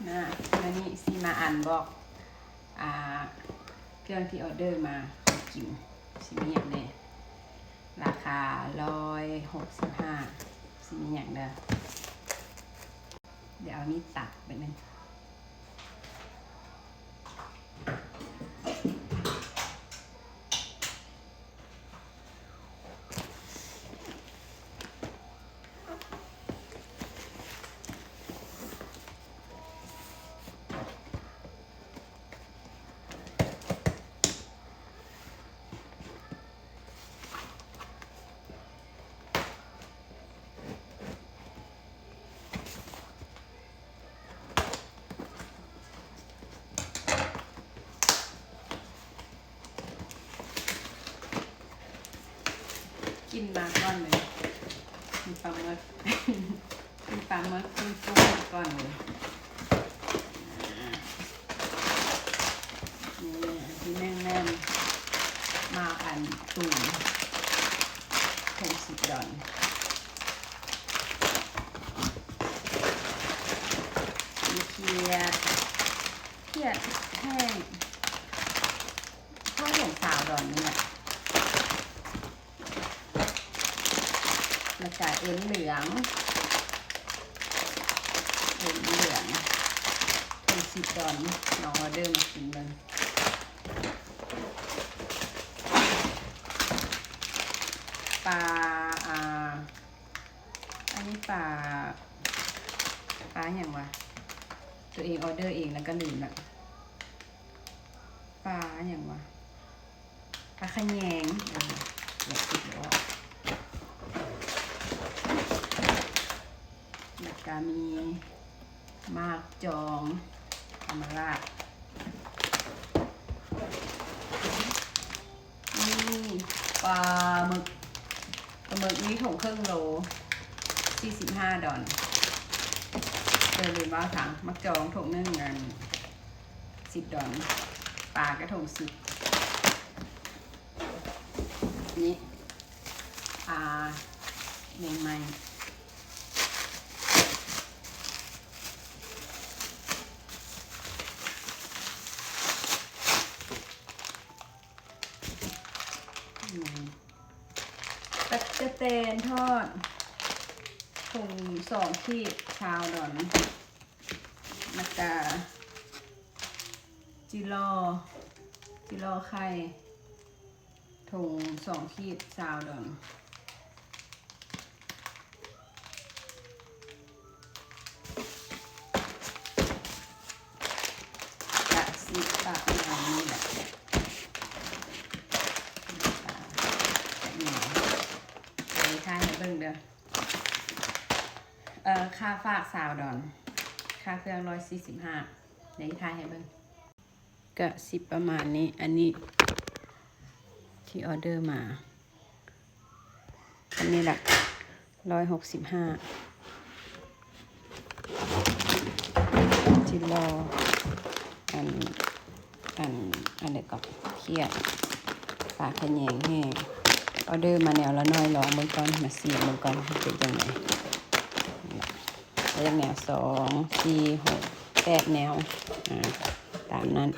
นะแล้วนี่ซีมาอ่านบอกเครื่องที่ออเดอร์มากินซีมีอย่างเด้ราคา165ซีมีอย่างเด้อเดี๋ยวเอานี่ตัดไปนึงกินมาก่อนเลยมีปลาหมึกมีปลาหมึกมีซุปก่อนเลยนี่ที่แน่นๆมาอันตุ่ม$60มีเขียดแห้งข้าวหง$20นี่แหละแล้วก็เอ็นเหลือง$10น้องออเดอร์มากินมันปลาอันนี้ปลาอย่างวะตัวเองออเดอร์เองแล้วก็ลืมละปลาอย่างวะปลาขะแยงอยากกินแล้วแล้วก็มีมากจองเอามาราดนี่ปลาหมึกนี้ถุงครึ่งโล$45เลยว่าถังมักจองถุงนึงเงิน$10ปลากระถุง10นี่เมงไม้ตะกะแตนทอดถุง2 ขีดชาวดอนมะกาจิโร่ไข่ถุง2 ขีดชาวดอนกะสิปะมานี่แหละค่าให้เบิ่งเด้อค่าฝาก$20ค่าเครื่อง145ในที่ท้ายให้เบิ่งก็10ประมาณนี้อันนี้ที่ออเดอร์มาอันนี้แหละ165จิโลอันเด็กก็เครียดปลาขะแยงแห้งออเดอร์มาแนวละน้อยลองเบิ่งก่อนมาซีเบิ่งก่อนเป็นจังได๋แล้วแนว2 4 6 8แนวตามนั้น